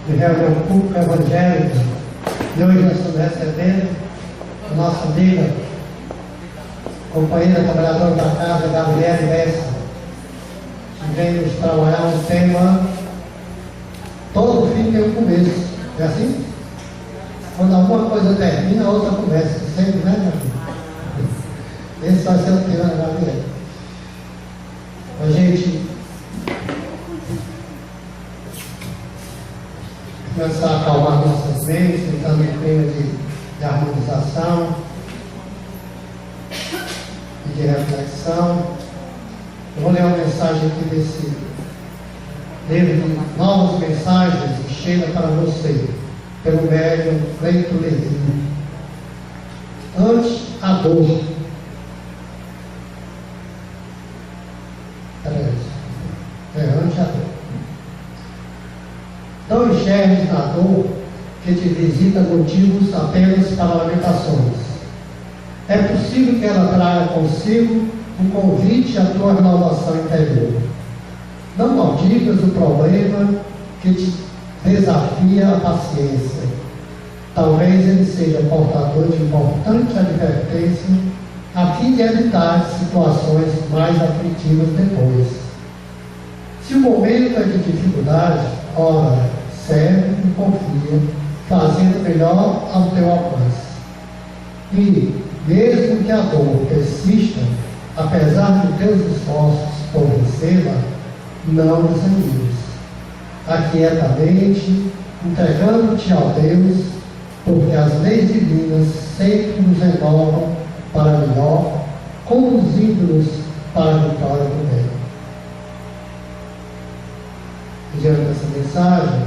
de reunião pública evangélica. E hoje nós estamos recebendo a nossa amiga, companheira trabalhadora da casa, Gabriele Bessa, que vem nos trabalhar um tema. Todo fim tem um começo, é assim? Quando alguma coisa termina, a outra começa, sempre, né, meu filho? Esse vai ser o tema da Gabriele. A gente começar a acalmar nossas mentes, entrando em clima de harmonização e de reflexão. Eu vou ler uma mensagem aqui desse livro de Novas Mensagens que chega para você, pelo médium Cleito Levi. Ante a dor. Ante a dor. Não enxergues na dor que te visita motivos apenas para lamentações. É possível que ela traga consigo um convite à tua renovação interior. Não maldigas o problema que te desafia a paciência. Talvez ele seja portador de importante advertência a fim de evitar situações mais aflitivas depois. Se o momento é de dificuldade, ora, serve e confia, fazendo melhor ao teu alcance. E, mesmo que a dor persista, apesar de teus esforços por vencê-la, não desanimes. Aquietamente, entregando-te ao Deus, porque as leis divinas sempre nos renovam para melhor, conduzindo-nos para a vitória do bem. Diante dessa mensagem,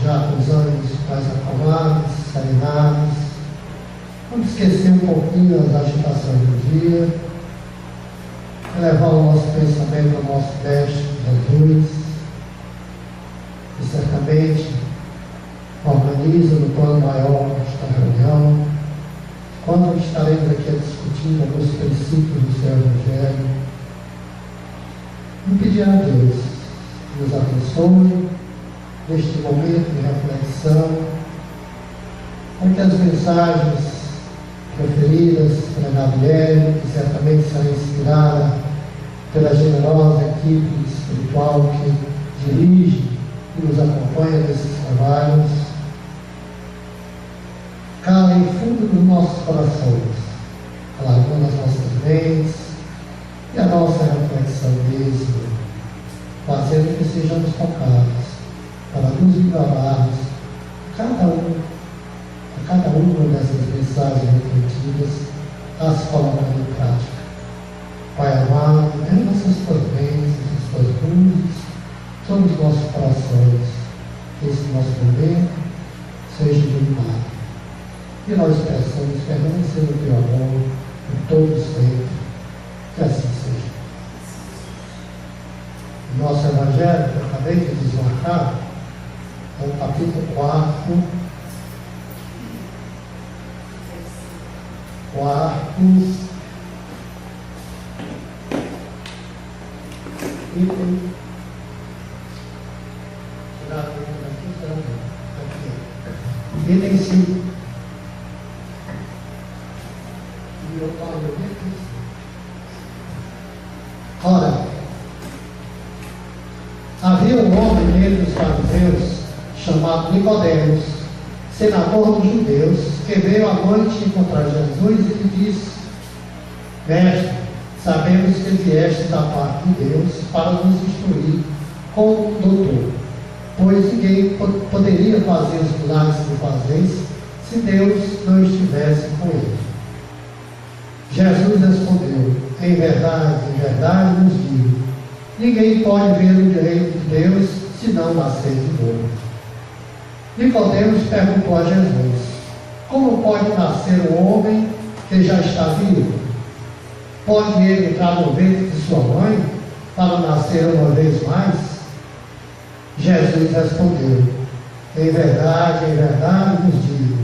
já com os ânimos mais acalmados, serenados, vamos esquecer um pouquinho as agitações do dia, levar o nosso pensamento ao nosso Mestre Jesus, que certamente organiza no plano maior esta reunião, quando estaremos aqui discutindo alguns princípios do seu Evangelho. E pedir a Deus que nos abençoe neste momento de reflexão, com que as mensagens preferidas pela Gabriele, que certamente será inspirada pela generosa equipe espiritual que dirige e nos acompanha nesses trabalhos, calem fundo dos nossos corações, alargando as nossas mentes e a nossa reflexão mesmo, fazendo que sejamos tocados para nos livrar cada uma dessas mensagens refletidas, as colocando em prática. Pai amado, derrama essas tuas bênçãos, as tuas luzes sobre os nossos corações, que esse nosso momento seja iluminado. E nós peçamos permanecer no teu amor por todo sempre, que assim seja. O nosso Evangelho, que eu acabei de desmarcar, é o capítulo 4, item 5. Ora, havia um homem meio dos fariseus, chamado Nicodemos, senador dos judeus, que veio à noite encontrar Jesus e lhe disse: Mestre, sabemos que vieste da parte de Deus para nos instruir como doutor, pois ninguém poderia fazer os milagres que fazeis se Deus não estivesse com ele. Jesus respondeu: em verdade nos digo, ninguém pode ver o reino de Deus se não nascer de novo. Nicodemos perguntou a Jesus: como pode nascer um homem que já está vivo? Pode ele entrar no ventre de sua mãe para nascer uma vez mais? Jesus respondeu: em verdade nos digo,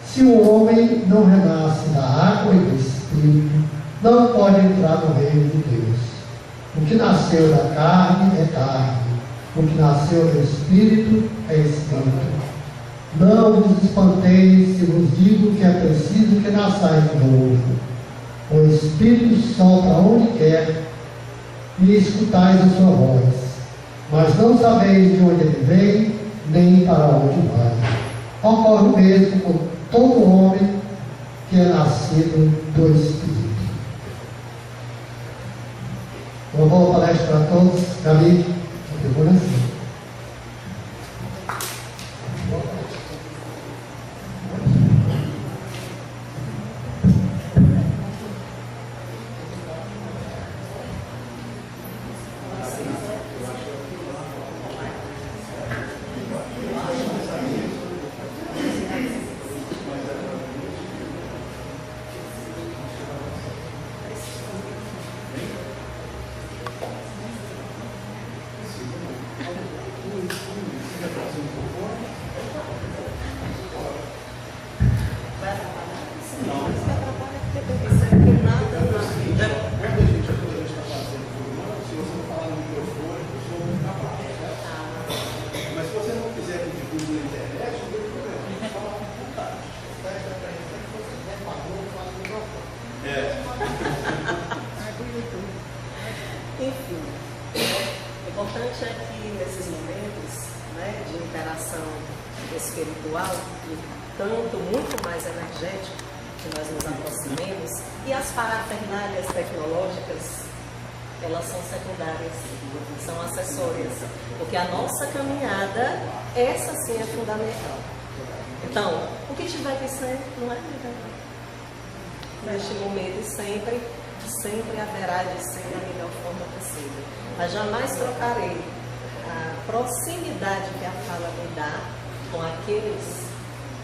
se o homem não renasce da água e do Espírito, não pode entrar no reino de Deus. O que nasceu da carne é carne, O que nasceu do Espírito é Espírito. Não vos espanteis se vos digo que é preciso que nasçais de novo. O Espírito sopra onde quer e escutais a sua voz, mas não sabeis de onde ele vem, nem para onde vai. Ocorre o mesmo com todo homem que é nascido do Espírito. Uma boa palestra para todos. Gabi, segura assim. Enfim, o importante é que nesses momentos, né, de interação espiritual, e tanto, muito mais energético, que nós nos aproximemos, e as parafernálias tecnológicas, elas são secundárias, são acessórias, porque a nossa caminhada, essa sim é fundamental. Então, o que tiver que ser, não é verdade. Neste momento e sempre haverá de ser da melhor forma possível. Mas jamais trocarei a proximidade que a fala me dá com aqueles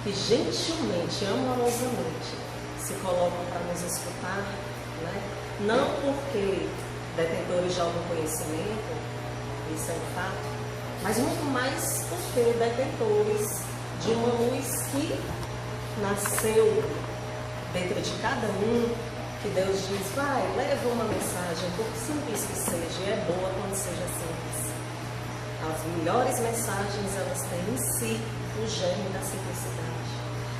que gentilmente, amorosamente se colocam para nos escutar, né? Não porque detentores de algum conhecimento, isso é um fato, mas muito mais porque detentores de uma luz que nasceu dentro de cada um, que Deus diz, vai, leva uma mensagem, por simples que seja, e é boa quando seja simples. As melhores mensagens, elas têm em si o germe da simplicidade.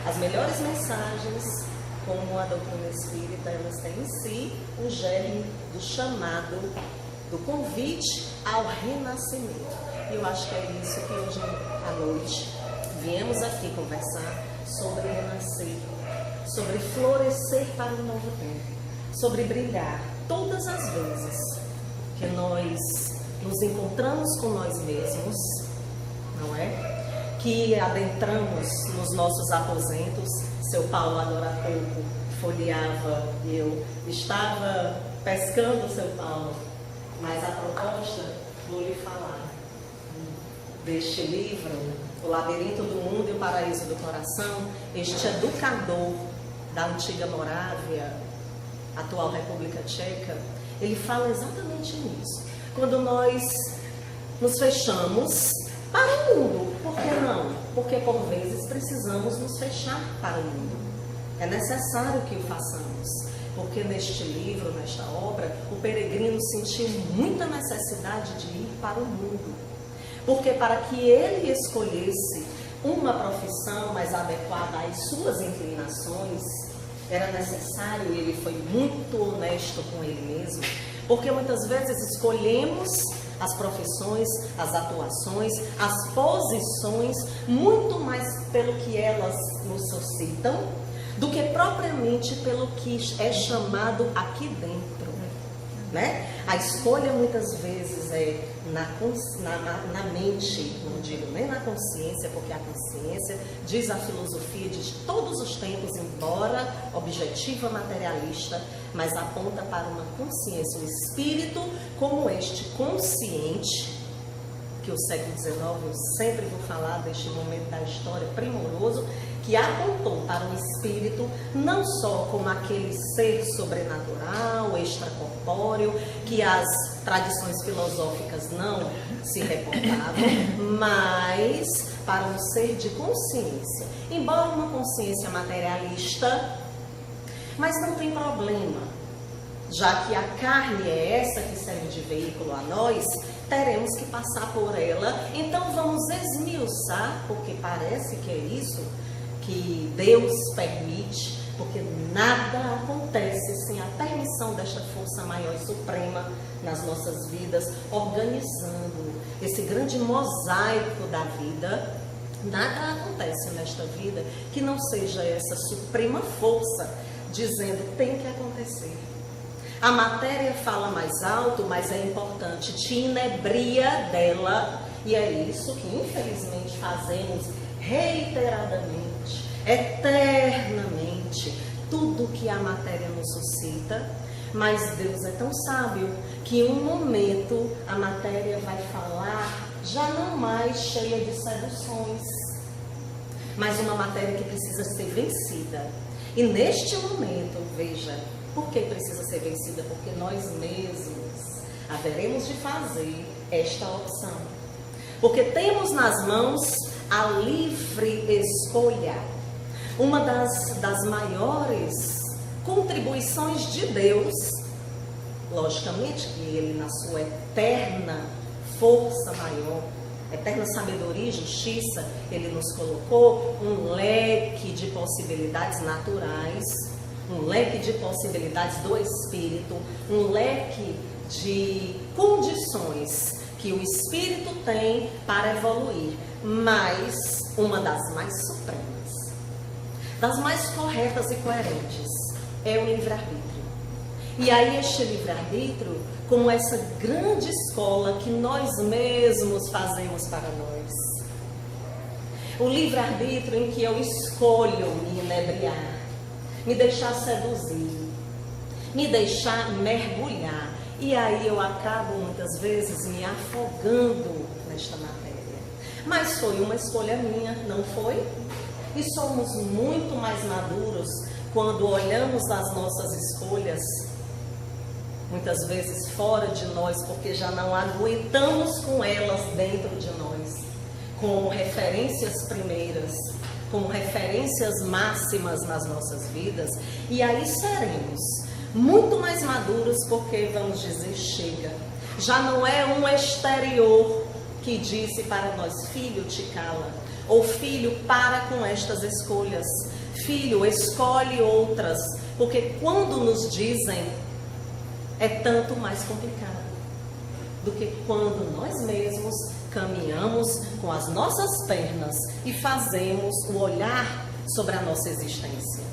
As melhores mensagens, como a doutrina espírita, elas têm em si o germe do chamado, do convite ao renascimento. E eu acho que é isso que hoje à noite viemos aqui conversar sobre renascer, sobre florescer para um novo tempo, sobre brilhar todas as vezes que nós nos encontramos com nós mesmos, não é? Que adentramos nos nossos aposentos. Seu Paulo, agora há pouco, folheava e eu estava pescando, seu Paulo, mas a proposta, vou lhe falar, deste livro, O Labirinto do Mundo e o Paraíso do Coração, este educador da antiga Morávia, atual República Tcheca, ele fala exatamente nisso. Quando nós nos fechamos para o mundo, por que não? Porque por vezes precisamos nos fechar para o mundo. É necessário que o façamos, porque neste livro, nesta obra, o peregrino sentiu muita necessidade de ir para o mundo. Porque para que ele escolhesse uma profissão mais adequada às suas inclinações, era necessário, e ele foi muito honesto com ele mesmo, porque muitas vezes escolhemos as profissões, as atuações, as posições, muito mais pelo que elas nos suscitam, do que propriamente pelo que é chamado aqui dentro, né? A escolha muitas vezes é na mente, não digo nem na consciência, porque a consciência, diz a filosofia de todos os tempos, embora objetiva materialista, mas aponta para uma consciência, um espírito como este consciente, que o século XIX, eu sempre vou falar deste momento da história primoroso, que apontou para o espírito não só como aquele ser sobrenatural, extracorpóreo, que as tradições filosóficas não se reportavam, mas para um ser de consciência. Embora uma consciência materialista, mas não tem problema. já que a carne é essa que serve de veículo a nós, teremos que passar por ela. Então vamos esmiuçar, porque parece que é isso que Deus permite, porque nada acontece sem a permissão desta força maior e suprema nas nossas vidas, organizando esse grande mosaico da vida. Nada acontece nesta vida que não seja essa suprema força dizendo tem que acontecer. A matéria fala mais alto, mas é importante, te inebria dela, e é isso que infelizmente fazemos reiteradamente, eternamente, tudo que a matéria nos suscita. Mas Deus é tão sábio que em um momento a matéria vai falar já não mais cheia de seduções, mas uma matéria que precisa ser vencida. E neste momento, veja, por que precisa ser vencida? Porque nós mesmos haveremos de fazer esta opção. Porque temos nas mãos a livre escolha. Uma das maiores contribuições de Deus, logicamente que Ele, na sua eterna força maior, eterna sabedoria e justiça, Ele nos colocou um leque de possibilidades naturais, um leque de possibilidades do Espírito, um leque de condições que o Espírito tem para evoluir, mas uma das mais supremas, das mais corretas e coerentes, é o livre-arbítrio. E aí este livre-arbítrio, como essa grande escola que nós mesmos fazemos para nós. O livre-arbítrio em que eu escolho me inebriar, me deixar seduzir, me deixar mergulhar. E aí eu acabo muitas vezes me afogando nesta matéria. Mas foi uma escolha minha, não foi? E somos muito mais maduros quando olhamos as nossas escolhas, muitas vezes fora de nós, porque já não aguentamos com elas dentro de nós, como referências primeiras, como referências máximas nas nossas vidas. E aí seremos muito mais maduros, porque vamos dizer, chega. Já não é um exterior que disse para nós, filho, te cala, ou filho, para com estas escolhas, filho, escolhe outras, porque quando nos dizem, é tanto mais complicado do que quando nós mesmos caminhamos com as nossas pernas e fazemos o olhar sobre a nossa existência,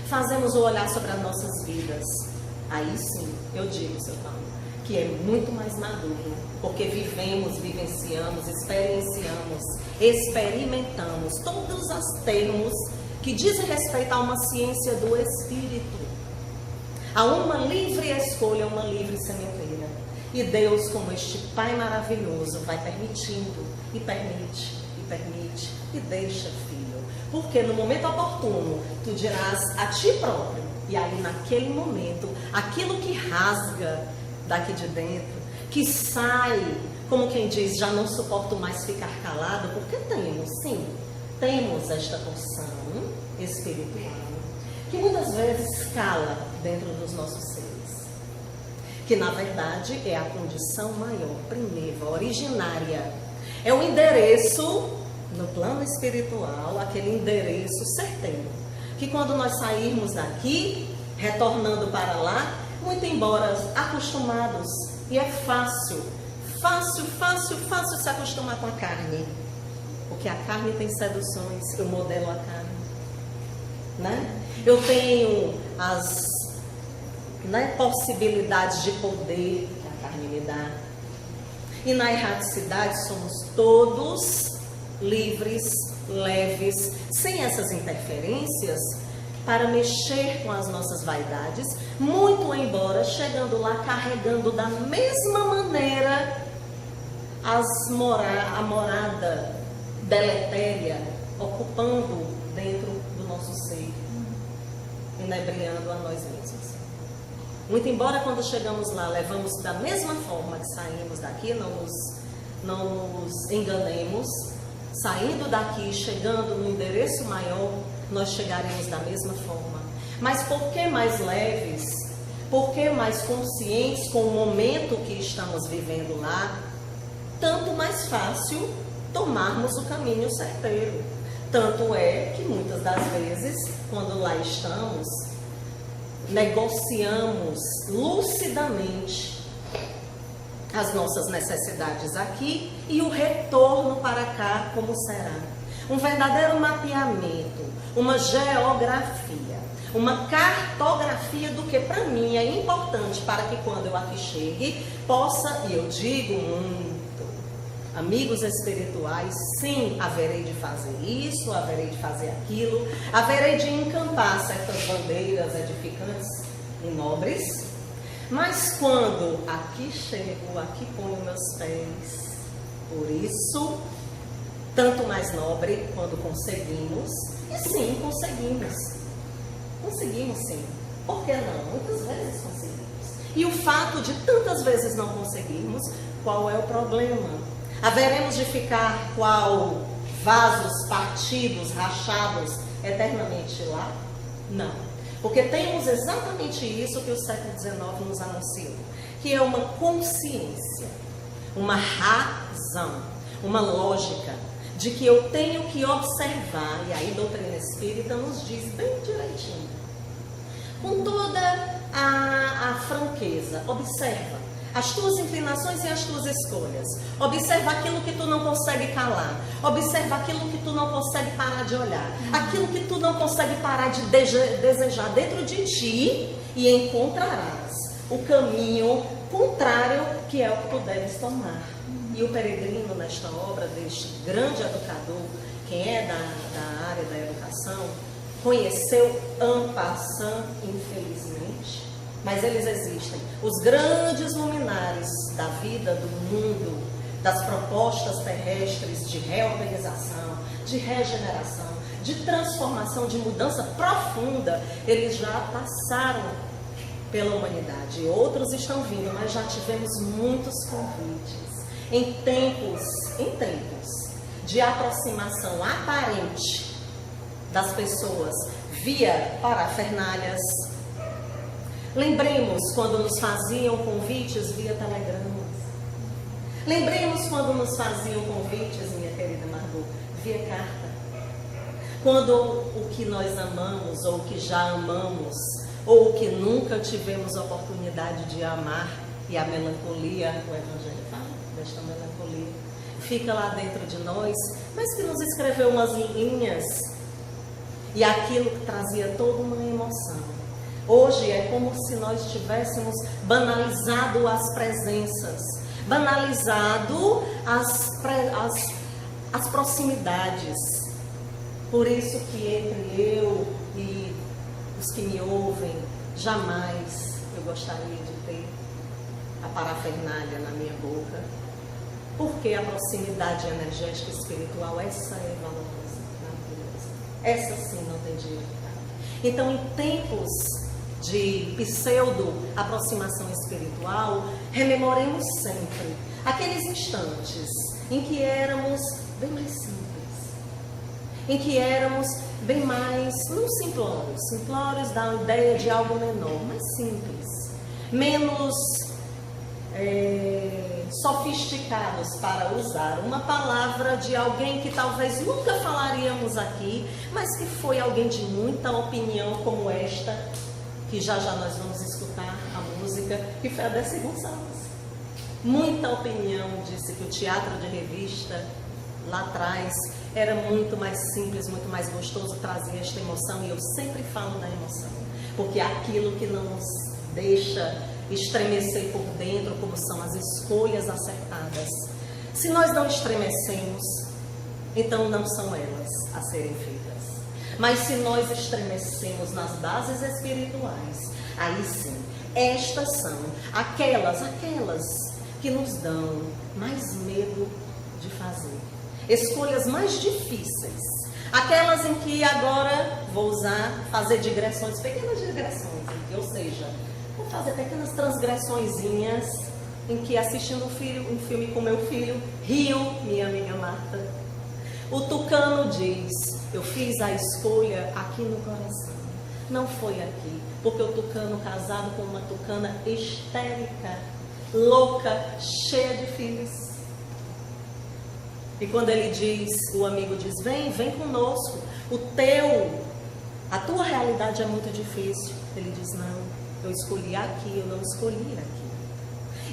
fazemos o olhar sobre as nossas vidas. Aí sim, eu digo, seu Paulo, que é muito mais maduro, porque vivemos, vivenciamos, experienciamos, experimentamos todos os termos que dizem respeito a uma ciência do Espírito, a uma livre escolha, uma livre sementeira. E Deus, como este Pai maravilhoso, vai permitindo, e permite, e permite, e deixa, filho. Porque no momento oportuno, tu dirás a ti próprio, e aí naquele momento, aquilo que rasga daqui de dentro, que sai, como quem diz, já não suporto mais ficar calado, porque temos, sim, temos esta porção espiritual, que muitas vezes cala dentro dos nossos seres, que na verdade é a condição maior, primeira, originária, é o endereço no plano espiritual, aquele endereço certeiro, que quando nós sairmos daqui, retornando para lá, muito embora acostumados, e é fácil se acostumar com a carne, porque a carne tem seduções, eu modelo a carne, né? Eu tenho as possibilidades de poder que a carne me dá. E na erraticidade somos todos livres, leves, sem essas interferências para mexer com as nossas vaidades, muito embora chegando lá carregando da mesma maneira a morada deletéria, ocupando dentro do nosso ser, inebriando a nós mesmos. Muito embora quando chegamos lá levamos da mesma forma que saímos daqui, não nos enganemos, saindo daqui, chegando no endereço maior, nós chegaremos da mesma forma. Mas por que mais leves? porque mais conscientes com o momento que estamos vivendo lá, tanto mais fácil tomarmos o caminho certeiro. Tanto é que muitas das vezes, quando lá estamos, negociamos lucidamente as nossas necessidades aqui e o retorno para cá como será. Um verdadeiro mapeamento, uma geografia, uma cartografia do que para mim é importante para que quando eu aqui chegue, possa, e eu digo muito, amigos espirituais, sim, haverei de fazer isso, haverei de fazer aquilo, haverei de encampar certas bandeiras edificantes e nobres, mas quando aqui chego, aqui ponho meus pés, por isso, tanto mais nobre quando conseguimos, e sim, conseguimos. Conseguimos sim. Por que não? Muitas vezes conseguimos. E o fato de tantas vezes não conseguirmos, qual é o problema? Haveremos de ficar qual vasos partidos, rachados, eternamente lá? Não. Porque temos exatamente isso que o século XIX nos anunciou, que é uma consciência, uma razão, uma lógica, de que eu tenho que observar, e aí a doutrina espírita nos diz bem direitinho, com toda a franqueza, observa as tuas inclinações e as tuas escolhas, observa aquilo que tu não consegue calar, observa aquilo que tu não consegue parar de olhar, aquilo que tu não consegue parar de desejar dentro de ti, e encontrarás o caminho contrário, que é o que tu deves tomar. E o peregrino, nesta obra deste grande educador, quem é da área da educação, conheceu en passant, infelizmente, mas eles existem. Os grandes luminares da vida, do mundo, das propostas terrestres de reorganização, de regeneração, de transformação, de mudança profunda, eles já passaram pela humanidade. Outros estão vindo, mas já tivemos muitos convites. Em tempos de aproximação aparente das pessoas via parafernalhas. Lembremos quando nos faziam convites via telegramas. Lembremos quando nos faziam convites, minha querida Margot, via carta. Quando o que nós amamos, ou o que já amamos, ou o que nunca tivemos oportunidade de amar, e a melancolia, o Evangelho fala desta melancolia, fica lá dentro de nós, mas que nos escreveu umas linhas, e aquilo que trazia toda uma emoção. Hoje é como se nós tivéssemos banalizado as presenças, banalizado as proximidades. Por isso que entre eu e os que me ouvem, jamais eu gostaria de ter a parafernália na minha boca, porque a proximidade energética e espiritual, essa é valorosa, maravilhosa. Essa sim não tem jeito. Então, em tempos de pseudo-aproximação espiritual, rememoremos sempre aqueles instantes em que éramos bem mais simples, em que éramos bem mais, não simplórios, simplórios dá a ideia de algo menor, mas simples, menos sofisticados, para usar uma palavra de alguém que talvez nunca falaríamos aqui, mas que foi alguém de muita opinião, como esta, que já nós vamos escutar a música, que foi a Dercy Gonçalves. Muita opinião, disse que o teatro de revista, lá atrás, era muito mais simples, muito mais gostoso, trazia esta emoção, e eu sempre falo da emoção, porque aquilo que não nos deixa estremecer por dentro, como são as escolhas acertadas. Se nós não estremecemos, então não são elas a serem feitas. Mas se nós estremecemos nas bases espirituais, aí sim, estas são aquelas que nos dão mais medo de fazer. Escolhas mais difíceis. Aquelas em que agora vou fazer digressões, pequenas digressões, ou seja, vou fazer pequenas transgressõezinhas em que, assistindo um filme com meu filho, rio, minha amiga Marta. O tucano diz, eu fiz a escolha aqui no coração. não foi aqui, porque o tucano casado com uma tucana histérica, louca, cheia de filhos. E quando ele diz, o amigo diz, vem conosco, a tua realidade é muito difícil. Ele diz, não, eu escolhi aqui, eu não escolhi aqui.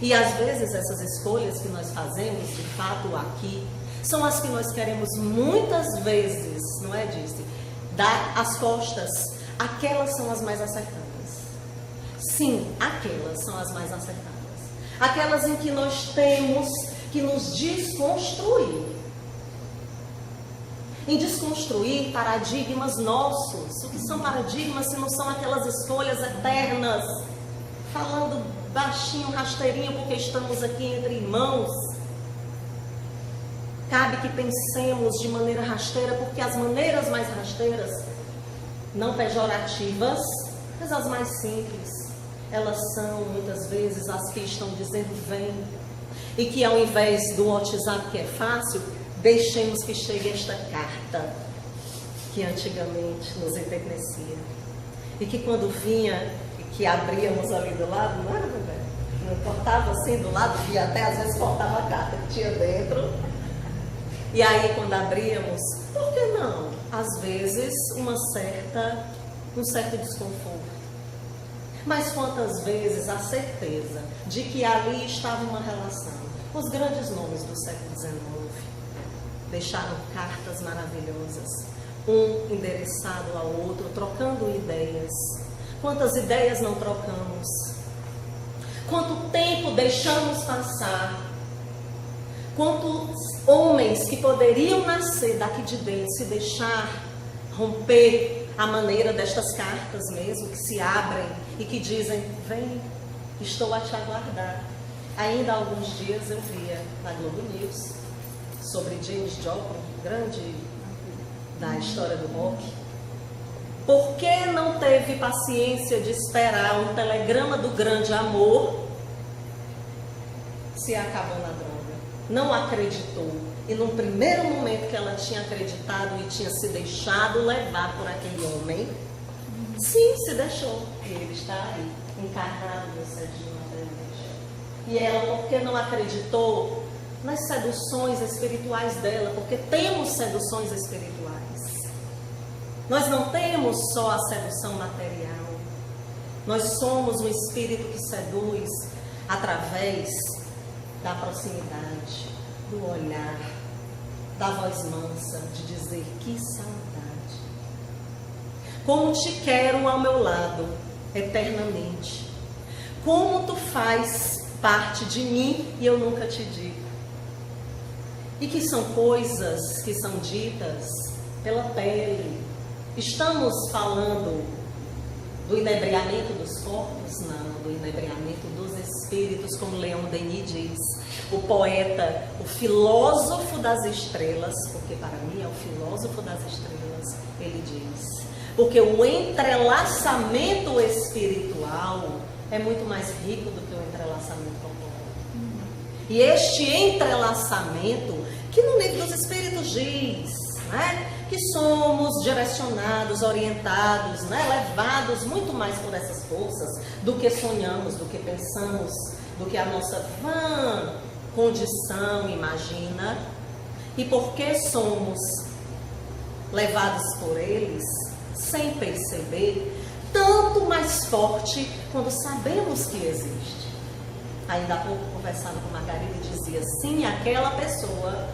E às vezes essas escolhas que nós fazemos, de fato aqui, são as que nós queremos muitas vezes, não é, Disse? Dar as costas. Aquelas são as mais acertadas. Sim, aquelas são as mais acertadas. Aquelas em que nós temos que nos desconstruir. Em desconstruir paradigmas nossos. O que são paradigmas se não são aquelas escolhas eternas? Falando baixinho, rasteirinho, porque estamos aqui entre irmãos. Cabe que pensemos de maneira rasteira, porque as maneiras mais rasteiras, não pejorativas, mas as mais simples, elas são muitas vezes as que estão dizendo vem. E que ao invés do WhatsApp, que é fácil, deixemos que chegue esta carta, que antigamente nos enternecia. E que quando vinha, que abríamos ali do lado, não era, velho? Não cortava assim do lado, via até às vezes cortava a carta que tinha dentro. E aí quando abríamos, por que não? Às vezes um certo desconforto. Mas quantas vezes a certeza de que ali estava uma relação. Os grandes nomes do século XIX deixaram cartas maravilhosas, um endereçado ao outro, trocando ideias. Quantas ideias não trocamos? Quanto tempo deixamos passar? Quantos homens que poderiam nascer daqui de dentro, se deixar romper a maneira destas cartas mesmo, que se abrem e que dizem, vem, estou a te aguardar. Ainda há alguns dias eu via na Globo News sobre James Joplin, grande da história do rock. Por que não teve paciência de esperar um telegrama do grande amor se acabou na droga? Não acreditou. E num primeiro momento que ela tinha acreditado e tinha se deixado levar por aquele homem, sim, se deixou. E ele está aí, encarnado no sedinho até hoje. E ela, porque não acreditou nas seduções espirituais dela, porque temos seduções espirituais. Nós não temos só a sedução material. Nós somos um espírito que seduz através da proximidade, do olhar, da voz mansa, de dizer que saudade. Como te quero ao meu lado, eternamente. Como tu faz parte de mim e eu nunca te digo. E que são coisas que são ditas pela pele. Estamos falando do inebriamento dos corpos? Não, do inebriamento dos espíritos, como Leon Denis diz. O poeta, o filósofo das estrelas, porque para mim é o filósofo das estrelas, ele diz. Porque o entrelaçamento espiritual é muito mais rico do que o entrelaçamento corporal. E este entrelaçamento, que no livro dos Espíritos diz, né, que somos direcionados, orientados, né, levados muito mais por essas forças do que sonhamos, do que pensamos, do que a nossa vã condição imagina. E porque somos levados por eles, sem perceber, tanto mais forte quando sabemos que existe. Ainda há pouco, conversando com Margarida, dizia, sim, aquela pessoa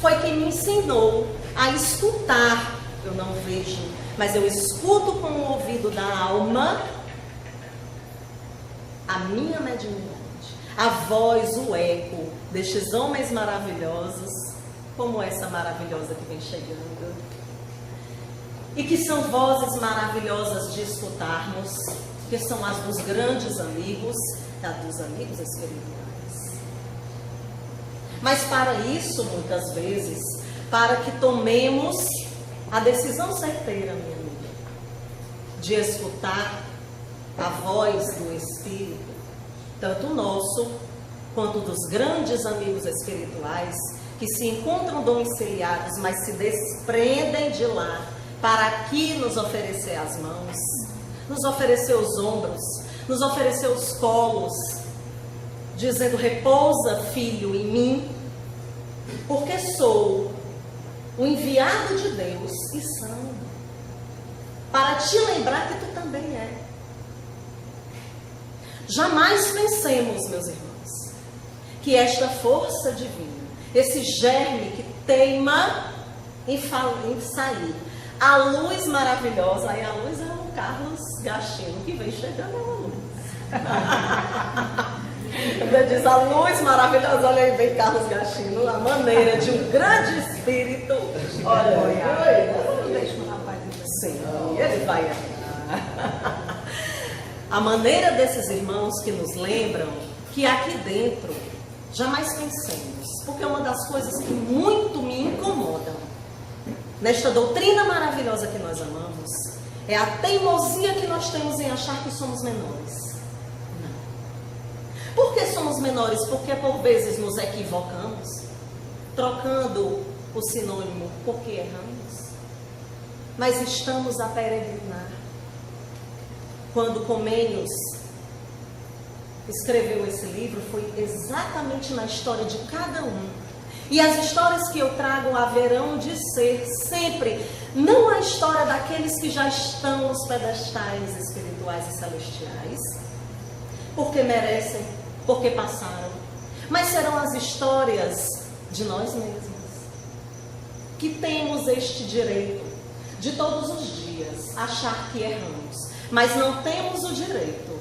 foi quem me ensinou a escutar. Eu não vejo, mas eu escuto com o ouvido da alma a minha mediunidade, a voz, o eco destes homens maravilhosos, como essa maravilhosa que vem chegando, e que são vozes maravilhosas de escutarmos, que são as dos grandes amigos, dos amigos espirituais. Mas para isso, muitas vezes, para que tomemos a decisão certeira, minha amiga, de escutar a voz do Espírito, tanto nosso, quanto dos grandes amigos espirituais, que se encontram domiciliados, mas se desprendem de lá, para aqui nos oferecer as mãos. nos ofereceu os ombros, nos ofereceu os colos, dizendo: repousa, filho, em mim, porque sou o enviado de Deus e santo, para te lembrar que tu também é. Jamais pensemos, meus irmãos, que esta força divina, esse germe que teima em sair, a luz maravilhosa, aí a luz é o Carlos Gachino que vem chegando a luz. Ele diz: a luz maravilhosa, olha aí, vem Carlos Gachino, a maneira de um grande espírito. Olha, deixa o rapaz. Sim, ele vai entrar. A maneira desses irmãos que nos lembram que aqui dentro, jamais pensemos, porque uma das coisas que muito me incomodam nesta doutrina maravilhosa que nós amamos é a teimosia que nós temos em achar que somos menores. Não. Por que somos menores? Porque por vezes nos equivocamos, trocando o sinônimo porque erramos, mas estamos a peregrinar. Quando Comênios escreveu esse livro, foi exatamente na história de cada um. E as histórias que eu trago haverão de ser sempre, não a história daqueles que já estão nos pedestais espirituais e celestiais, porque merecem, porque passaram, mas serão as histórias de nós mesmos, que temos este direito de todos os dias achar que erramos, mas não temos o direito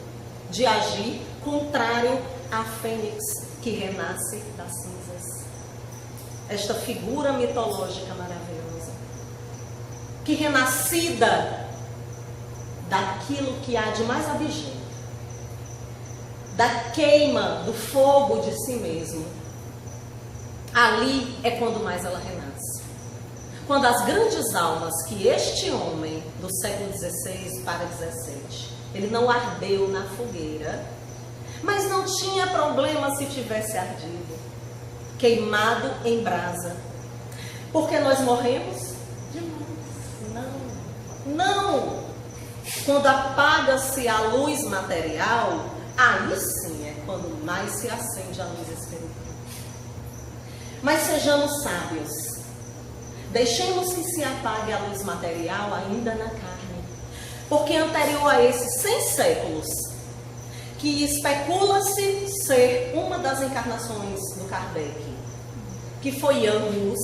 de agir contrário à fênix que renasce das cinzas. Esta figura mitológica maravilhosa, que renascida daquilo que há de mais abjeto, da queima do fogo de si mesmo, ali é quando mais ela renasce. Quando as grandes almas que este homem do século XVI para XVII, ele não ardeu na fogueira, mas não tinha problema se tivesse ardido, queimado em brasa. Porque nós morremos? Demais. Não. Quando apaga-se a luz material, aí sim é quando mais se acende a luz espiritual. Mas sejamos sábios. Deixemos que se apague a luz material ainda na carne. Porque anterior a esses 100 séculos, que especula-se ser uma das encarnações do Kardec, que foi Jan Hus.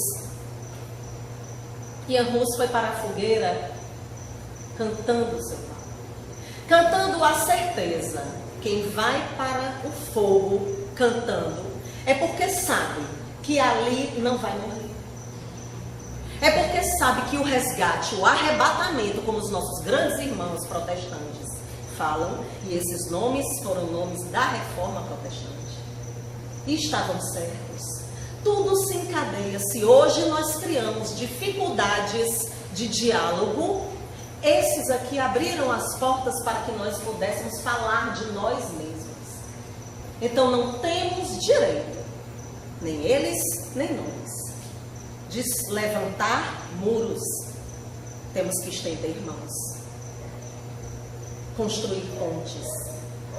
Jan Hus foi para a fogueira cantando o seu pai. Cantando a certeza. Quem vai para o fogo cantando é porque sabe que ali não vai morrer. É porque sabe que o resgate, o arrebatamento, como os nossos grandes irmãos protestantes falam, e esses nomes foram nomes da Reforma Protestante, e estavam certos. Tudo se encadeia. Se hoje nós criamos dificuldades de diálogo, esses aqui abriram as portas para que nós pudéssemos falar de nós mesmos. Então não temos direito, nem eles, nem nós, de levantar muros. Temos que estender mãos, construir pontes,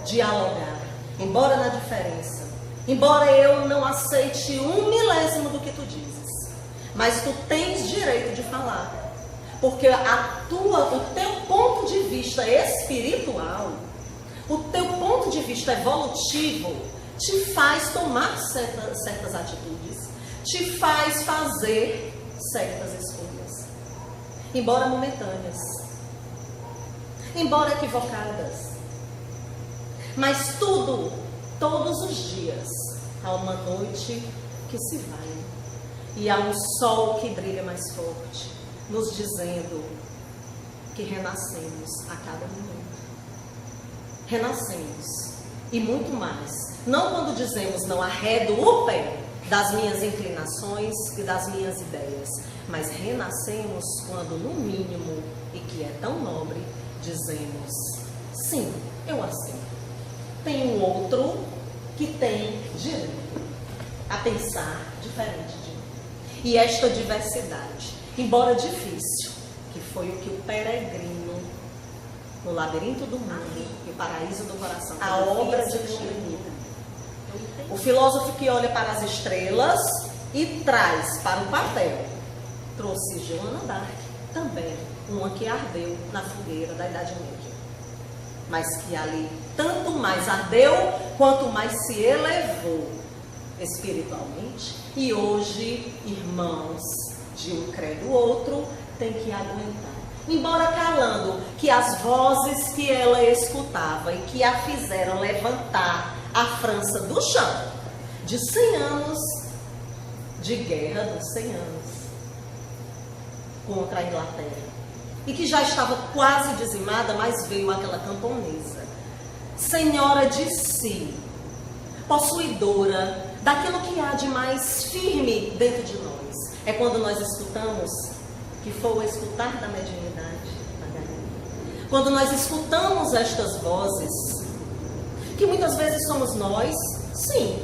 dialogar, embora na diferença, embora eu não aceite 1/1000 do que tu dizes, mas tu tens direito de falar, porque o teu ponto de vista espiritual, o teu ponto de vista evolutivo te faz tomar certas atitudes, te faz fazer certas escolhas, embora momentâneas, embora equivocadas, mas todos os dias, há uma noite que se vai e há um sol que brilha mais forte, nos dizendo que renascemos a cada momento. Renascemos, e muito mais. Não quando dizemos não arredo o pé das minhas inclinações e das minhas ideias, mas renascemos quando, no mínimo, e que é tão nobre, dizemos: sim, eu aceito. Tem um outro que tem direito a pensar diferente de mim. E esta diversidade, embora difícil, que foi o que o peregrino no labirinto do mundo e o paraíso do coração. A obra de Cristo. O filósofo que olha para as estrelas e traz para o papel, trouxe Joana d'Arc, também uma que ardeu na fogueira da Idade Média, mas que ali tanto mais ardeu quanto mais se elevou espiritualmente. E hoje, irmãos de um credo outro, tem que aguentar, embora calando, que as vozes que ela escutava e que a fizeram levantar a França do chão, de 100 anos de guerra dos 100 anos contra a Inglaterra, e que já estava quase dizimada, mas veio aquela camponesa, senhora de si, possuidora daquilo que há de mais firme dentro de nós. É quando nós escutamos, que foi o escutar da mediunidade, quando nós escutamos estas vozes, que muitas vezes somos nós, sim,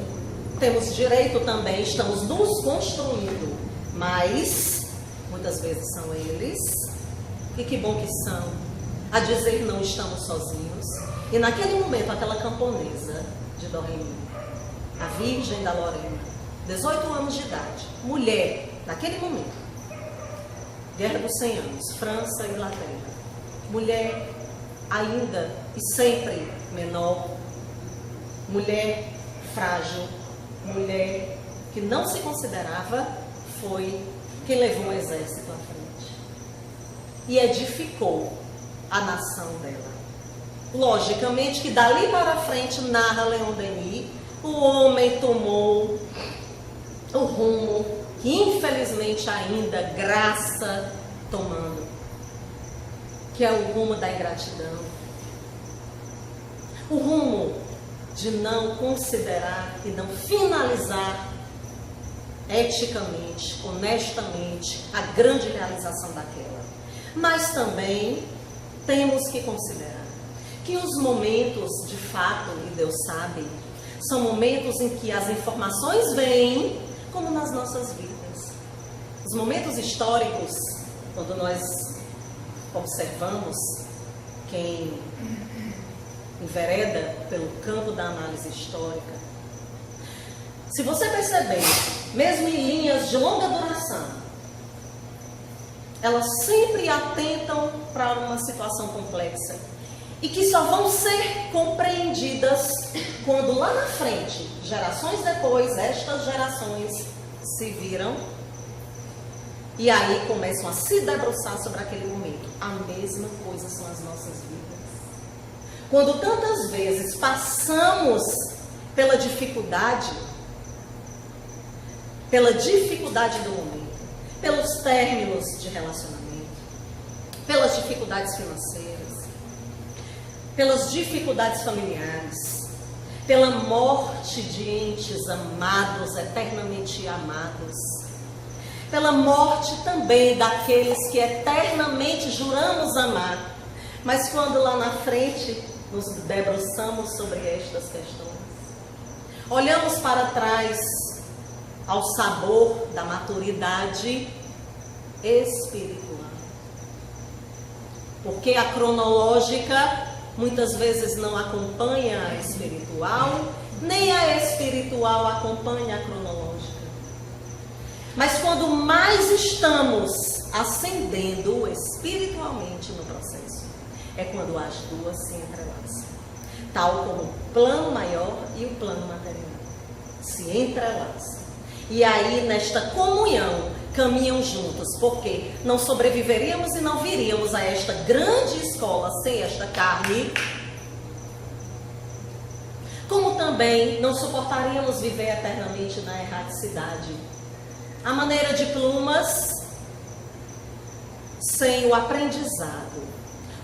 temos direito também, estamos nos construindo, mas muitas vezes são eles, e que bom que são, a dizer não estamos sozinhos. E naquele momento, aquela camponesa de Doremi, a Virgem da Lorena, 18 anos de idade, mulher, naquele momento, Guerra dos 100 anos, França e Inglaterra, mulher ainda e sempre menor, mulher frágil, mulher que não se considerava, foi quem levou o exército à frente e edificou a nação dela. Logicamente que dali para frente, narra Leon Denis, o homem tomou o rumo que infelizmente ainda graça tomando, que é o rumo da ingratidão, o rumo de não considerar e não finalizar eticamente, honestamente, a grande realização daquela. Mas também temos que considerar que os momentos, de fato, e Deus sabe, são momentos em que as informações vêm, como nas nossas vidas. Os momentos históricos, quando nós observamos quem envereda pelo campo da análise histórica, se você perceber, mesmo em linhas de longa duração, elas sempre atentam para uma situação complexa e que só vão ser compreendidas quando lá na frente, gerações depois, estas gerações se viram e aí começam a se debruçar sobre aquele momento. A mesma coisa são as nossas vidas. Quando tantas vezes passamos pela dificuldade do momento, pelos términos de relacionamento, pelas dificuldades financeiras, pelas dificuldades familiares, pela morte de entes amados, eternamente amados, pela morte também daqueles que eternamente juramos amar, mas quando lá na frente nos debruçamos sobre estas questões, olhamos para trás ao sabor da maturidade espiritual. Porque a cronológica muitas vezes não acompanha a espiritual, nem a espiritual acompanha a cronológica. Mas quando mais estamos ascendendo espiritualmente no processo, é quando as duas se entrelaçam. Tal como o plano maior e o plano material se entrelaçam. E aí, nesta comunhão, caminham juntos, porque não sobreviveríamos e não viríamos a esta grande escola sem esta carne, como também não suportaríamos viver eternamente na erraticidade, a maneira de plumas, sem o aprendizado,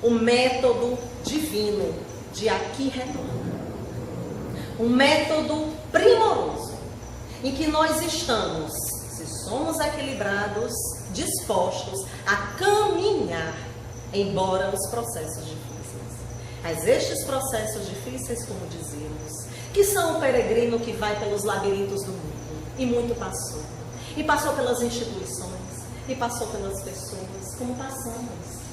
o método divino de aqui retornar, um método primoroso, em que nós estamos, se somos equilibrados, dispostos a caminhar, embora os processos difíceis. Mas estes processos difíceis, como dizíamos, que são o peregrino que vai pelos labirintos do mundo, e muito passou. E passou pelas instituições, e passou pelas pessoas, como passamos.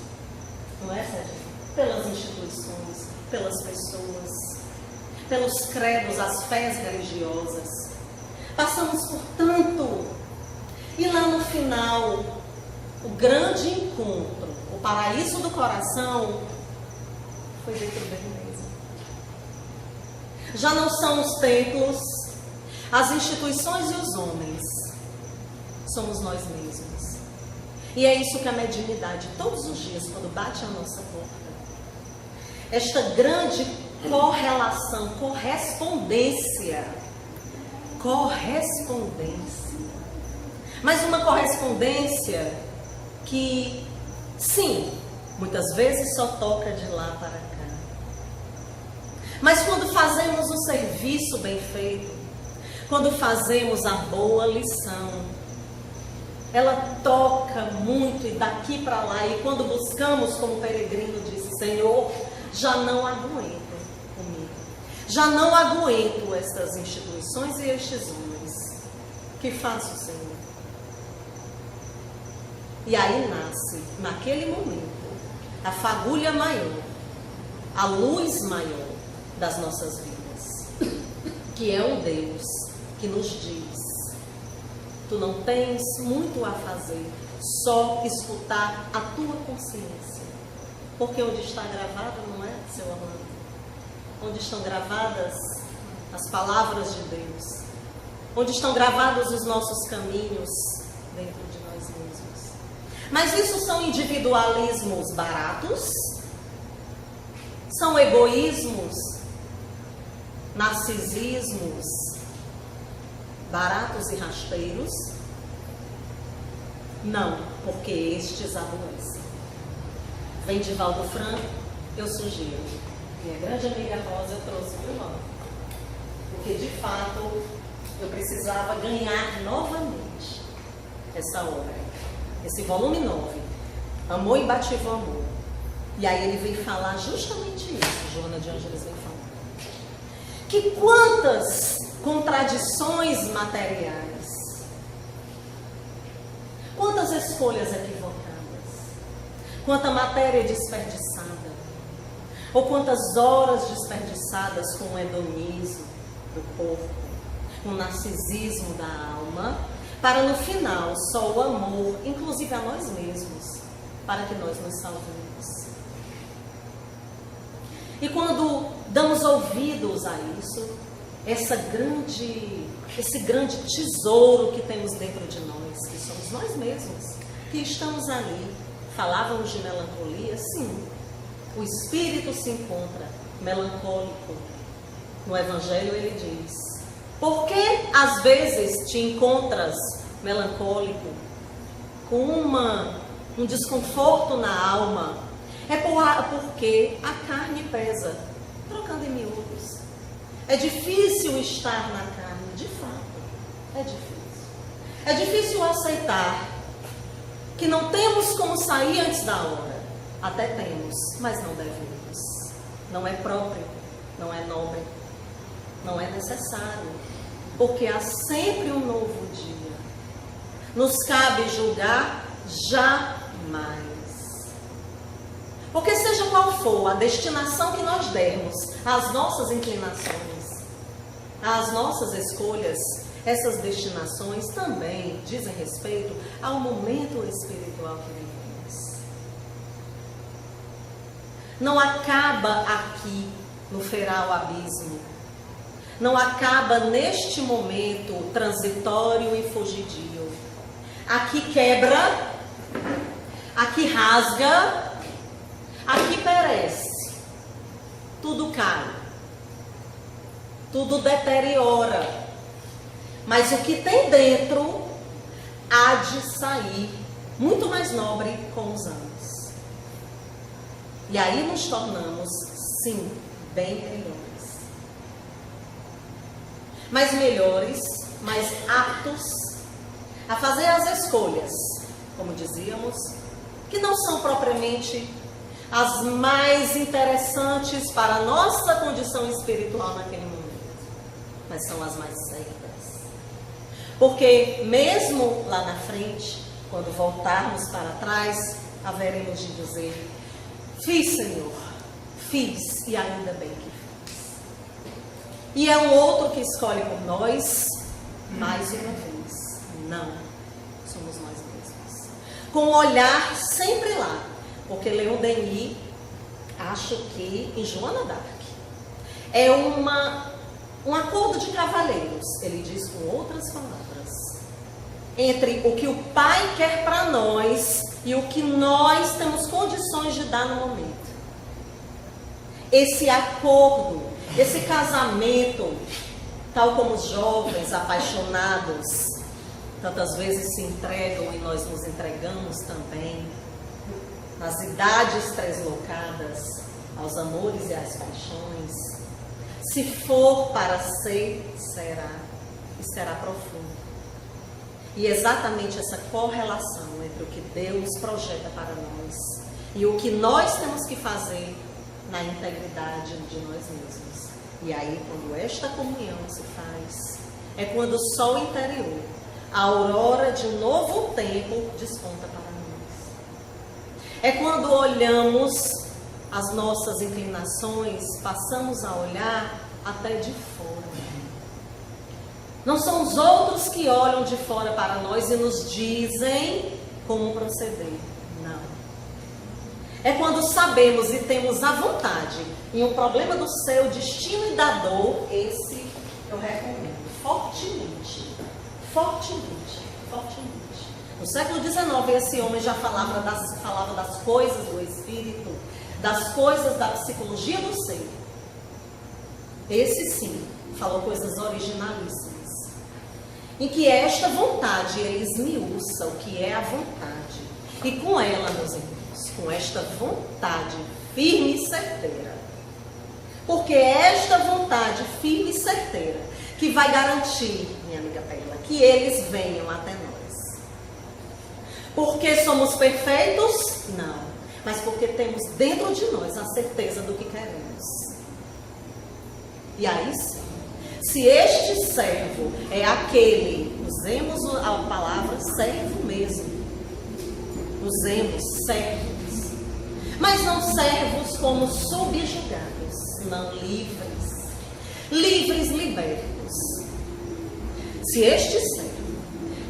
Não é, Sérgio? pelas instituições, pelas pessoas, pelos credos, as fés religiosas. Passamos por tanto. E lá no final, o grande encontro, o paraíso do coração, foi dentro dele mesmo. Já não são os templos, as instituições e os homens. Somos nós mesmos. E é isso que a mediunidade, todos os dias, quando bate a nossa porta, esta grande correlação, correspondência. Mas uma correspondência que, sim, muitas vezes só toca de lá para cá. Mas quando fazemos o serviço bem feito, quando fazemos a boa lição, ela toca muito e daqui para lá. E quando buscamos, como o peregrino disse, Senhor, já não aguento comigo. Já não aguento estas instituições e estes homens. Que faço, Senhor? E aí nasce, naquele momento, a fagulha maior, a luz maior das nossas vidas, que é um Deus que nos diz: tu não tens muito a fazer, só escutar a tua consciência. Porque onde está gravado, não é, seu Orlando? Onde estão gravadas as palavras de Deus, onde estão gravados os nossos caminhos dentro de nós mesmos. Mas isso são individualismos baratos, são egoísmos, narcisismos baratos e rasteiros? Não, porque estes adoecem. Vem de Valdo Franco, eu sugiro. Minha grande amiga Rosa, eu trouxe para o nome. Porque, de fato, eu precisava ganhar novamente essa obra. Esse volume 9, Amor Imbatível Amor. E aí ele veio falar justamente isso, Joana de Ângeles vem falar. Que quantas contradições materiais, quantas escolhas equivocadas, quanta matéria desperdiçada, ou quantas horas desperdiçadas com o hedonismo do corpo, com o narcisismo da alma, para no final só o amor, inclusive a nós mesmos, para que nós nos salvemos. E quando damos ouvidos a isso, esse grande tesouro que temos dentro de nós, que somos nós mesmos, que estamos ali. Falávamos de melancolia, sim. O espírito se encontra melancólico. No Evangelho ele diz: por que às vezes te encontras melancólico, com um desconforto na alma? É porque a carne pesa, trocando em miúdos. É difícil estar na carne, de fato, é difícil. É difícil aceitar que não temos como sair antes da hora. Até temos, mas não devemos. Não é próprio, não é nobre, não é necessário. Porque há sempre um novo dia. Nos cabe julgar jamais. Porque seja qual for a destinação que nós dermos às nossas inclinações, às nossas escolhas, essas destinações também dizem respeito ao momento espiritual que vivemos. Não acaba aqui no feral abismo. Não acaba neste momento transitório e fugidio. Aqui quebra, aqui rasga, aqui perece. Tudo cai. Tudo deteriora. Mas o que tem dentro há de sair muito mais nobre com os anos. E aí nos tornamos, sim, bem melhores. Mais melhores, mais aptos a fazer as escolhas, como dizíamos, que não são propriamente as mais interessantes para a nossa condição espiritual naquele momento, mas são as mais certas. Porque mesmo lá na frente, quando voltarmos para trás, haveremos de dizer: Fiz, Senhor, fiz e ainda bem que fiz. E é um outro que escolhe por nós, mais uma vez, não, somos nós mesmos. Com o olhar sempre lá, porque Leon Denis, acho que em Joana d'Arc, é um acordo de cavalheiros, ele diz com outras palavras, entre o que o Pai quer para nós e o que nós temos condições de dar no momento. Esse acordo, esse casamento, tal como os jovens apaixonados tantas vezes se entregam e nós nos entregamos também, nas idades translocadas, aos amores e às paixões. Se for para ser, será, e será profundo. E exatamente essa correlação entre o que Deus projeta para nós e o que nós temos que fazer na integridade de nós mesmos. E aí, quando esta comunhão se faz, é quando o sol interior, a aurora de um novo tempo, desponta para nós. É quando olhamos as nossas inclinações, passamos a olhar até de fora. Não são os outros que olham de fora para nós e nos dizem como proceder. Não. É quando sabemos e temos a vontade em um problema do seu destino e da dor, esse eu recomendo fortemente, fortemente, fortemente. No século XIX, esse homem já falava das coisas do espírito, das coisas da psicologia do ser. Esse sim, falou coisas originalíssimas. Em que esta vontade, ele esmiuça o que é a vontade. E com ela, meus irmãos, com esta vontade firme e certeira. Porque é esta vontade firme e certeira que vai garantir, minha amiga Pérola, que eles venham até nós. Porque somos perfeitos? Não. Mas porque temos dentro de nós a certeza do que queremos. E aí sim, se este servo é aquele, usemos a palavra servo mesmo, usemos servos, mas não servos como subjugados, não livres, livres libertos. Se este servo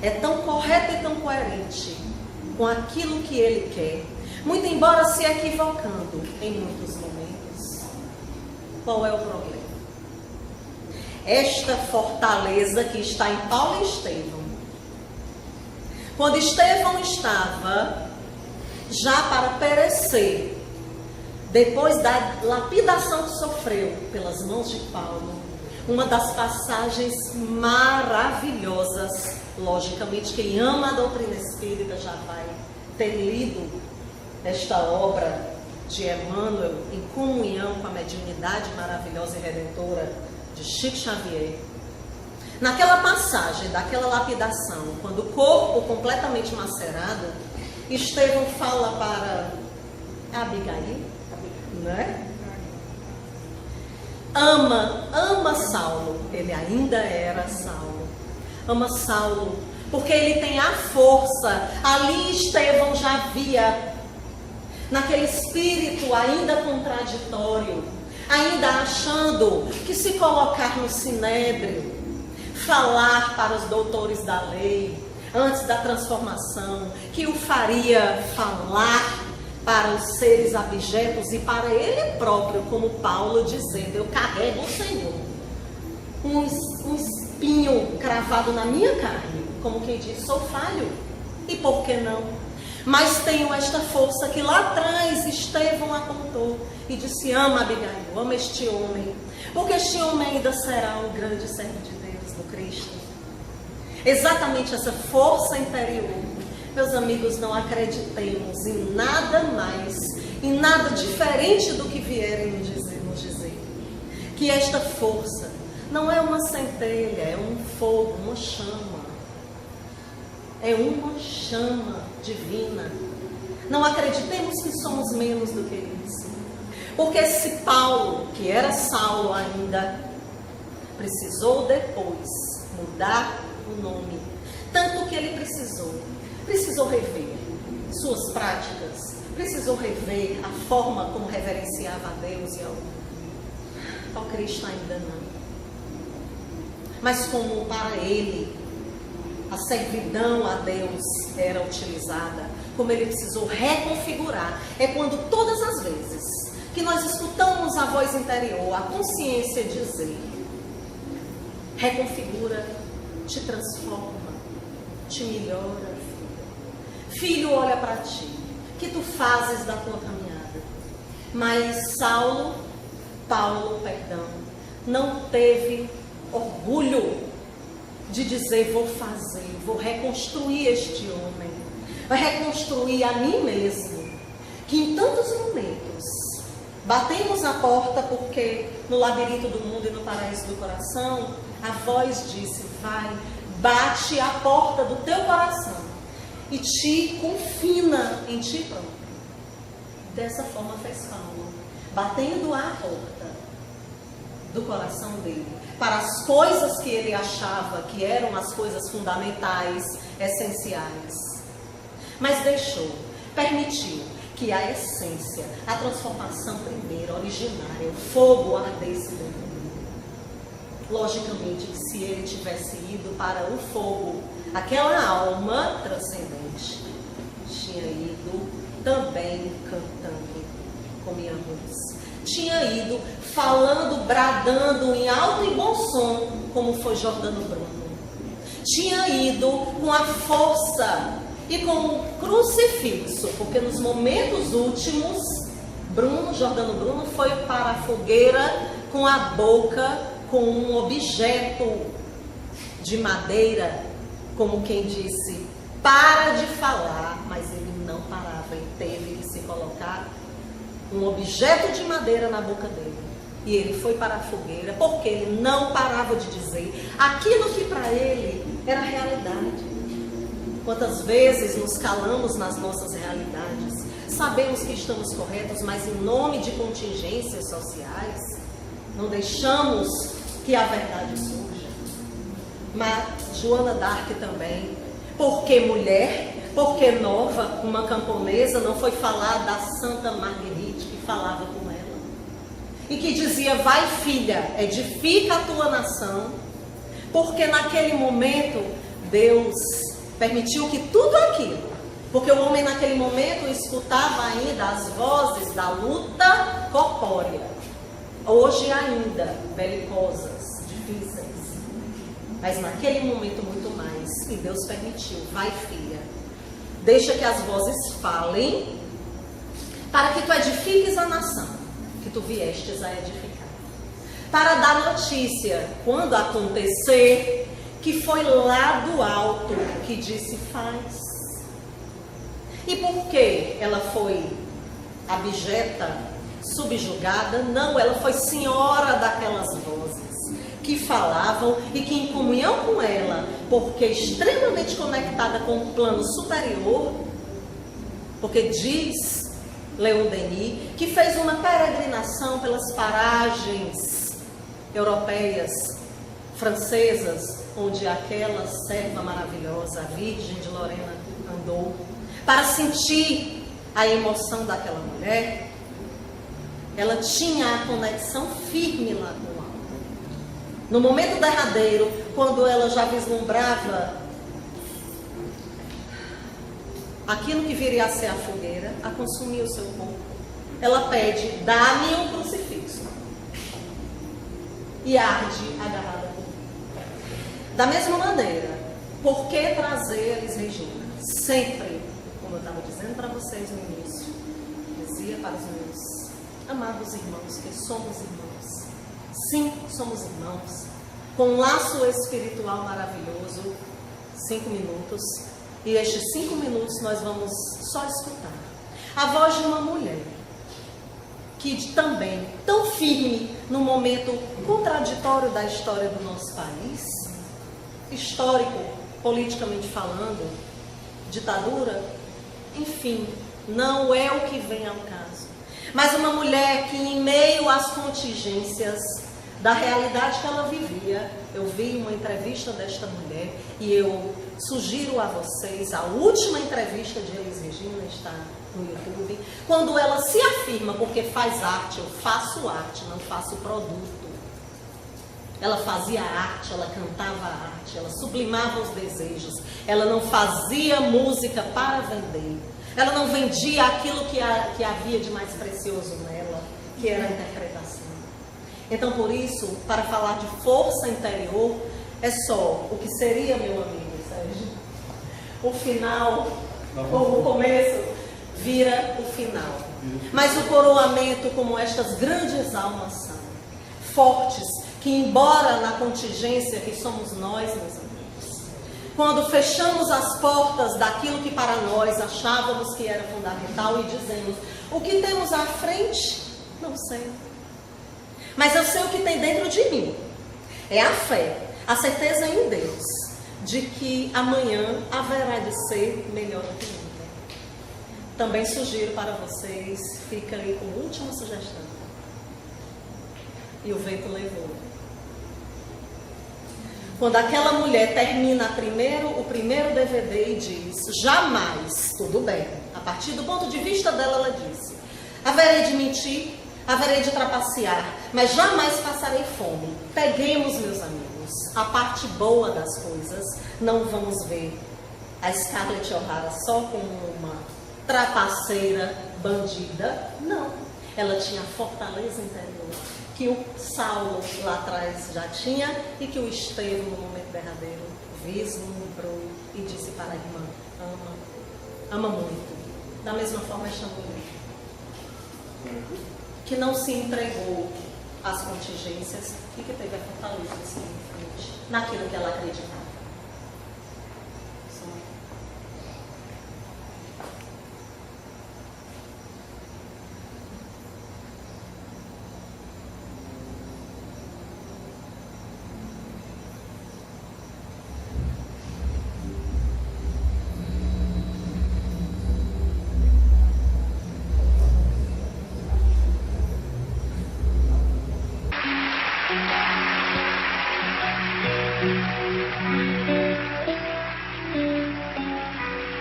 é tão correto e tão coerente com aquilo que ele quer, muito embora se equivocando em muitos momentos, qual é o problema? Esta fortaleza que está em Paulo e Estevão. Quando Estevão estava já para perecer, depois da lapidação que sofreu pelas mãos de Paulo, uma das passagens maravilhosas, logicamente quem ama a doutrina espírita já vai ter lido esta obra de Emmanuel em comunhão com a mediunidade maravilhosa e redentora de Chico Xavier. Naquela passagem daquela lapidação, quando o corpo completamente macerado, Estevão fala para Abigail, né? Ama Saulo. Ele ainda era Saulo. Ama Saulo, porque ele tem a força. Ali Estevão já via, naquele espírito ainda contraditório, ainda achando que se colocar no sinédrio, falar para os doutores da lei, antes da transformação, que o faria falar para os seres abjetos e para ele próprio, como Paulo dizendo, eu carrego o Senhor, um espinho cravado na minha carne, como quem diz, sou falho, e por que não? Mas tenho esta força que lá atrás Estevão apontou e disse, ama Abigail, ama este homem, porque este homem ainda será um grande servo de Deus, do Cristo. Exatamente essa força interior. Meus amigos, não acreditemos em nada mais, em nada diferente do que vierem nos dizer. Que esta força não é uma centelha, é um fogo, uma chama. É uma chama divina. Não acreditemos que somos menos do que isso. Porque se Paulo, que era Saulo ainda, precisou depois mudar o nome, tanto que ele precisou rever suas práticas, precisou rever a forma como reverenciava a Deus e ao Cristo ainda não. Mas como para ele a servidão a Deus era utilizada, como ele precisou reconfigurar, é quando todas as vezes que nós escutamos a voz interior, a consciência dizer: reconfigura, te transforma, te melhora, filho. Filho, olha para ti, que tu fazes da tua caminhada. Mas Paulo, não teve orgulho de dizer: vou fazer, vou reconstruir este homem, vai reconstruir a mim mesmo. Que em tantos momentos batemos a porta porque no labirinto do mundo e no paraíso do coração, a voz disse: vai, bate a porta do teu coração e te confina em ti próprio. Dessa forma fez Paulo, batendo a porta do coração dele para as coisas que ele achava que eram as coisas fundamentais, essenciais. Mas permitiu que a essência, a transformação primeira, originária, o fogo ardesse dentro dele. Logicamente, se ele tivesse ido para o fogo, aquela alma transcendente tinha ido também cantando com minha voz. Tinha ido falando, bradando em alto e bom som, como foi Jordano Bruno. Tinha ido com a força e com o crucifixo, porque nos momentos últimos, Jordano Bruno foi para a fogueira com a boca, com um objeto de madeira, como quem disse: para de falar, mas ele não parava, ele teve que se colocar um objeto de madeira na boca dele. E ele foi para a fogueira porque ele não parava de dizer aquilo que para ele era realidade. Quantas vezes nos calamos nas nossas realidades, sabemos que estamos corretos, mas em nome de contingências sociais, não deixamos que a verdade surja. Mas Joana d'Arc também, porque mulher, porque nova, uma camponesa, não foi falar da Santa Marguerite que falava com ela e que dizia: vai, filha, edifica a tua nação, porque naquele momento Deus permitiu que tudo aquilo, porque o homem naquele momento escutava ainda as vozes da luta corpórea, hoje ainda belicosas, difíceis, mas naquele momento muito mais. E Deus permitiu: vai, filha, deixa que as vozes falem, para que tu edifiques a nação que tu viestes a edificar, para dar notícia quando acontecer que foi lá do alto que disse: faz. E por que ela foi abjeta, subjugada? Não, ela foi senhora daquelas vozes que falavam e que em comunhão com ela, porque extremamente conectada com o plano superior, porque diz Leon Denis que fez uma peregrinação pelas paragens europeias, francesas, onde aquela serva maravilhosa, a Virgem de Lorena, andou, para sentir a emoção daquela mulher. Ela tinha a conexão firme lá com o alto. No momento derradeiro, quando ela já vislumbrava aquilo que viria a ser a fogueira, a consumir o seu corpo, ela pede: dá-me um crucifixo, e arde agarrada por mim. Da mesma maneira, por que trazer Elis Regina? Sempre, como eu estava dizendo para vocês no início, dizia para os meus amados irmãos que somos irmãos. Sim, somos irmãos, com um laço espiritual maravilhoso. 5 minutos, e estes 5 minutos nós vamos só escutar a voz de uma mulher que também, tão firme no momento contraditório da história do nosso país, histórico, politicamente falando, ditadura, enfim, não é o que vem ao caso. Mas uma mulher que, em meio às contingências da realidade que ela vivia, eu vi uma entrevista desta mulher e eu sugiro a vocês, a última entrevista de Elis Regina está no YouTube, quando ela se afirma, porque faz arte, eu faço arte, não faço produto. Ela fazia arte, ela cantava arte, ela sublimava os desejos, ela não fazia música para vender, ela não vendia aquilo que havia de mais precioso nela, que era a interpretação. Então, por isso, para falar de força interior, é só o que seria, meu amigo Sérgio, o final, ou o começo, vira o final. Mas o coroamento, como estas grandes almas são, fortes, que embora na contingência que somos nós, meus amigos, quando fechamos as portas daquilo que para nós achávamos que era fundamental e dizemos, o que temos à frente, não sei. Mas eu sei o que tem dentro de mim. É a fé, a certeza em Deus, de que amanhã haverá de ser melhor do que ontem. Também sugiro para vocês, fica aí como última sugestão. E o vento levou. Quando aquela mulher termina o primeiro DVD e diz, jamais, tudo bem, a partir do ponto de vista dela, ela disse, haverei de mentir, haverei de trapacear, mas jamais passarei fome. Peguemos, meus amigos, a parte boa das coisas, não vamos ver a Scarlett O'Hara só como uma trapaceira bandida, não. Ela tinha fortaleza interior, que o Saulo lá atrás já tinha e que o Estevão, no momento derradeiro, vislumbrou e disse para a irmã, ama muito. Da mesma forma esta mulher, que não se entregou às contingências e que teve a fortaleza de seguir em frente naquilo que ela acreditava.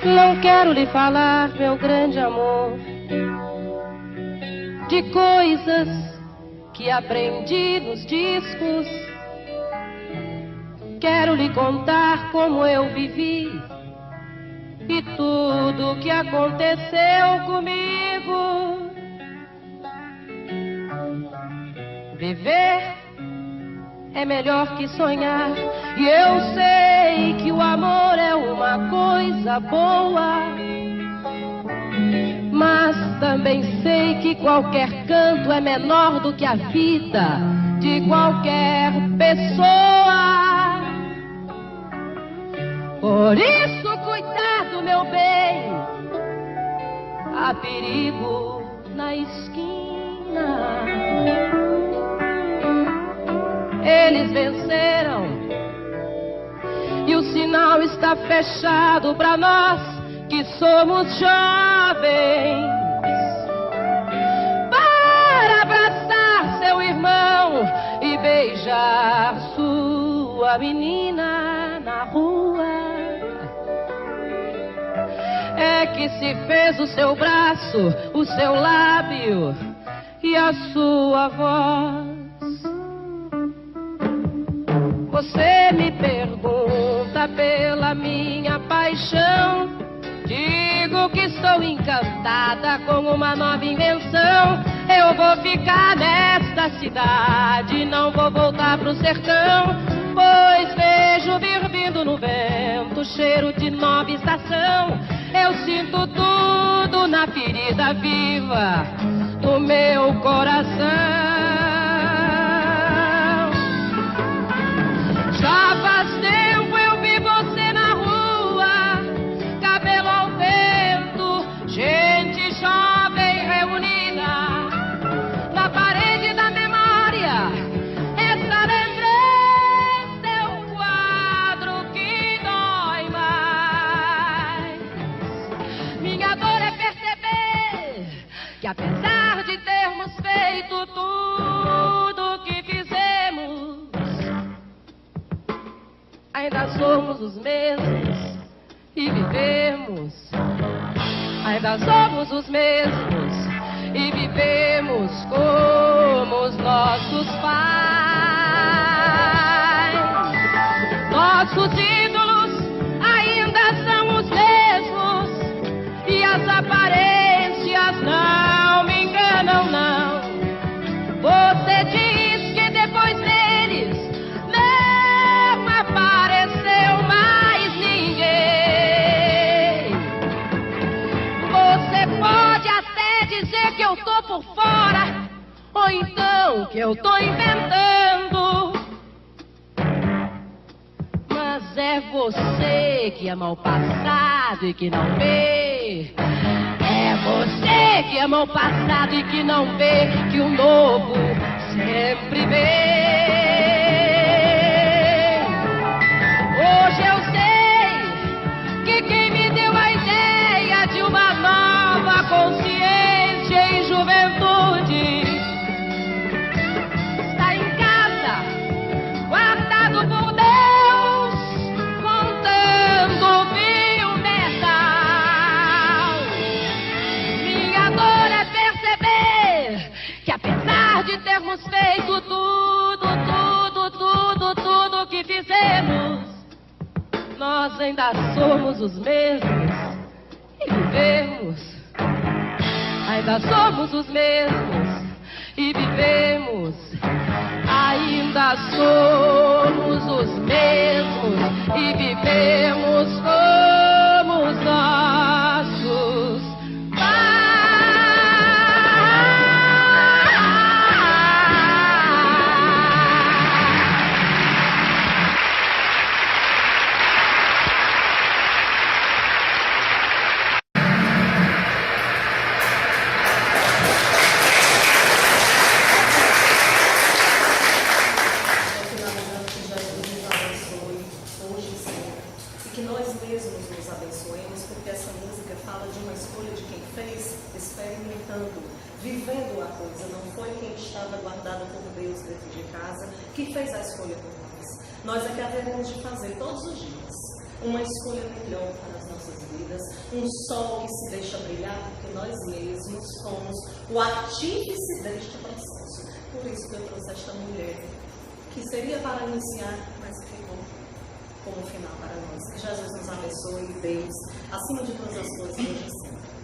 Não quero lhe falar, meu grande amor, de coisas que aprendi nos discos. Quero lhe contar como eu vivi e tudo que aconteceu comigo. Viver é melhor que sonhar, e eu sei que o amor é uma coisa boa, mas também sei que qualquer canto é menor do que a vida de qualquer pessoa. Por isso, cuidado, meu bem, há perigo na esquina. Eles venceram e o sinal está fechado para nós que somos jovens. Para abraçar seu irmão e beijar sua menina na rua, é que se fez o seu braço, o seu lábio e a sua voz. Você me pergunta pela minha paixão, digo que sou encantada com uma nova invenção. Eu vou ficar nesta cidade, não vou voltar pro sertão, pois vejo vir vindo no vento cheiro de nova estação. Eu sinto tudo na ferida viva do meu coração. Já faz tempo eu vi você na rua, cabelo ao vento, gente jovem reunida. Na parede da memória, essa lembrança é um quadro que dói mais. Minha dor é perceber que apesar de termos feito tudo, ainda somos os mesmos e vivemos. Ainda somos os mesmos e vivemos como os nossos pais. Nossos ídolos ainda são os mesmos e as aparências não me enganam, não. Você diz que depois deles não apareceu mais ninguém. Você pode até dizer que eu tô por fora, ou então que eu tô inventando. Mas é você que ama o passado e que não vê. É você que ama o passado e que não vê que o novo sempre vem. Hoje eu sei que quem me deu a ideia de uma nova consciência em juventude está em casa, guardado por Deus, contando fio metal. Minha dor é perceber que apesar de termos feito tudo que fizemos, nós ainda somos os mesmos e vivemos. Ainda somos os mesmos e vivemos. Ainda somos os mesmos e vivemos como os nossos pais. Vivendo a coisa, não foi quem estava guardado por Deus dentro de casa que fez a escolha por nós. Nós é que havemos de fazer todos os dias uma escolha melhor para as nossas vidas, um sol que se deixa brilhar, porque nós mesmos somos o artífice deste processo. Por isso que eu trouxe esta mulher, que seria para iniciar, mas ficou como final para nós. Que Jesus nos abençoe, Deus, acima de todas as coisas, hoje e sempre.